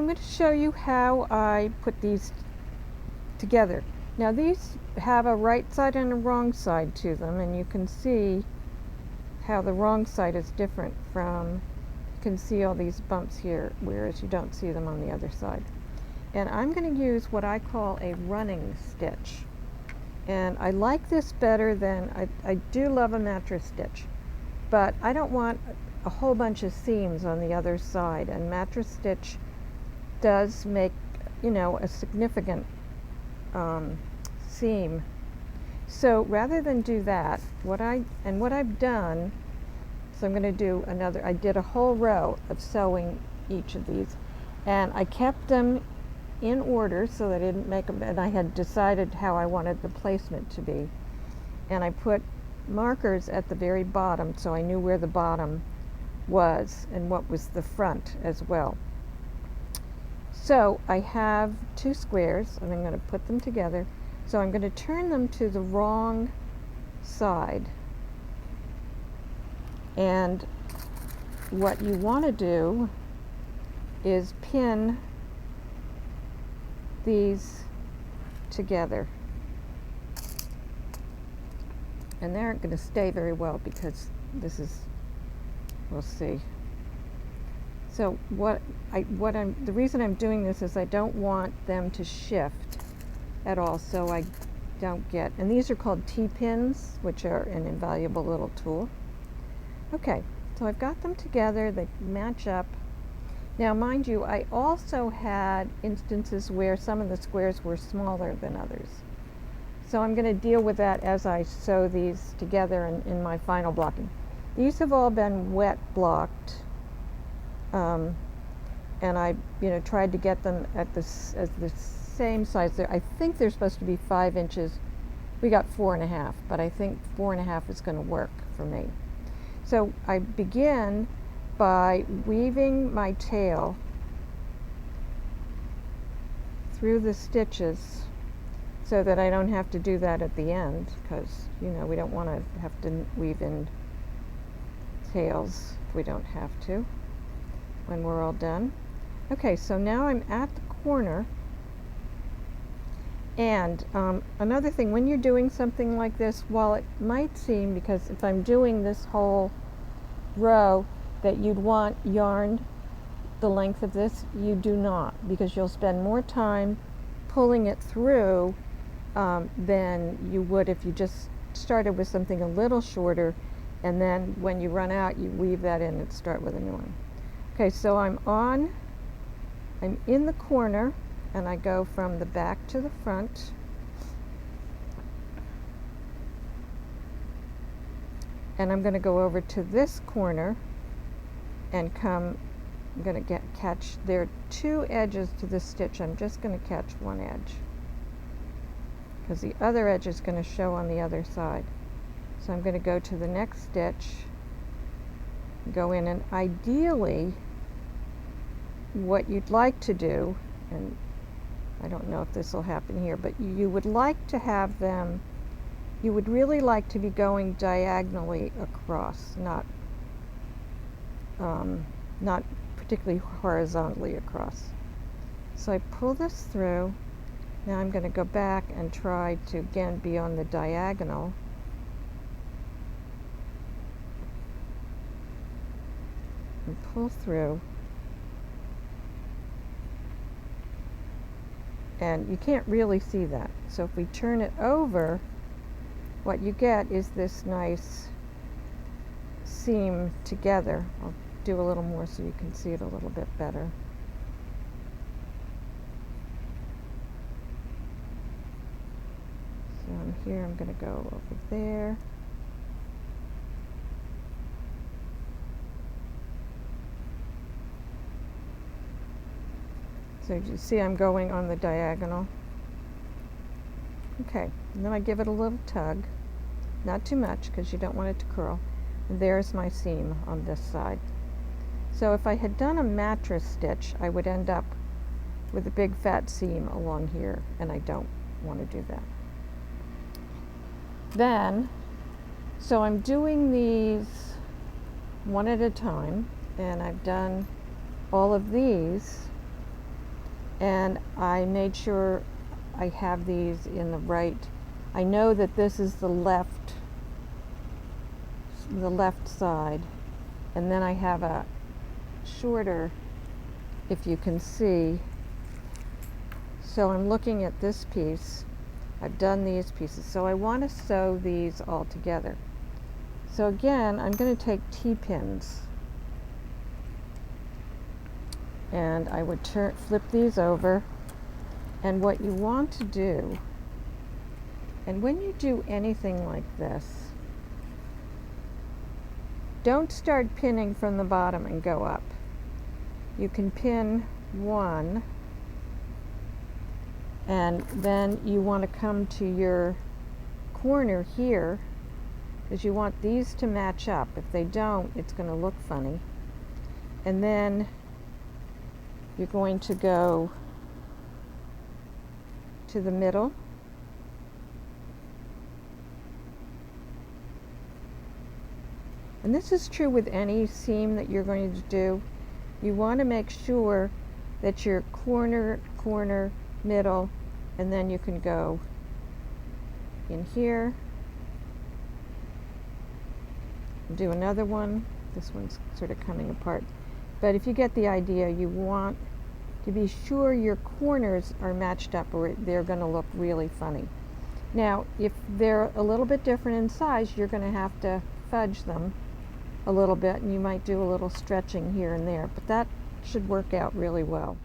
I'm going to show you how I put these together. Now these have a right side and a wrong side to them, and you can see how the wrong side is different from, you can see all these bumps here, whereas you don't see them on the other side. And I'm going to use what I call a running stitch. And I like this better than, I do love a mattress stitch, but I don't want a whole bunch of seams on the other side, and mattress stitch does make, you know, a significant seam. So rather than do that, what I've done, so I'm going to do another, I did a whole row of sewing each of these, and I kept them in order so that I didn't make them, and I had decided how I wanted the placement to be, and I put markers at the very bottom so I knew where the bottom was and what was the front as well. So I have two squares, and I'm going to put them together. So I'm going to turn them to the wrong side. And what you want to do is pin these together. And they aren't going to stay very well because this is, we'll see. So the reason I'm doing this is I don't want them to shift at all, so I don't get, and these are called T-pins, which are an invaluable little tool. Okay, so I've got them together, they match up. Now mind you, I also had instances where some of the squares were smaller than others. So I'm going to deal with that as I sew these together in my final blocking. These have all been wet blocked. And I, tried to get them at the same size. I think they're supposed to be 5 inches. We got 4.5, but I think 4.5 is going to work for me. So I begin by weaving my tail through the stitches so that I don't have to do that at the end, because, we don't want to have to weave in tails if we don't have to when we're all done. Okay, so now I'm at the corner, and another thing, when you're doing something like this, while it might seem, because if I'm doing this whole row, that you'd want yarn the length of this, you do not, because you'll spend more time pulling it through than you would if you just started with something a little shorter, and then when you run out, you weave that in and start with a new one. Okay, so I'm in the corner, and I go from the back to the front. And I'm going to go over to this corner and I'm going to catch, there are 2 edges to this stitch. I'm just going to catch one edge, because the other edge is going to show on the other side. So I'm going to go to the next stitch, go in, and ideally what you'd like to do, and I don't know if this will happen here, but you would like to have them, you would really like to be going diagonally across, not particularly horizontally across. So I pull this through. Now I'm going to go back and try to again be on the diagonal. And pull through. And you can't really see that. So if we turn it over, what you get is this nice seam together. I'll do a little more so you can see it a little bit better. So I'm here, I'm going to go over there. So you see I'm going on the diagonal. Okay, and then I give it a little tug, not too much because you don't want it to curl. And there's my seam on this side. So if I had done a mattress stitch, I would end up with a big fat seam along here, and I don't want to do that. Then, so I'm doing these one at a time, and I've done all of these and I made sure I have these in the right. I know that this is the left side, and then I have a shorter, if you can see. So I'm looking at this piece. I've done these pieces, so I want to sew these all together. So again, I'm going to take T-pins, and I would flip these over, and what you want to do, and when you do anything like this, don't start pinning from the bottom and go up. You can pin one, and then you want to come to your corner here, because you want these to match up. If they don't, it's going to look funny. And then you're going to go to the middle, and this is true with any seam that you're going to do. You want to make sure that your corner, middle, and then you can go in here, do another one. This one's sort of coming apart, but if you get the idea, you want to be sure your corners are matched up, or they're going to look really funny. Now, if they're a little bit different in size, you're going to have to fudge them a little bit, and you might do a little stretching here and there, but that should work out really well.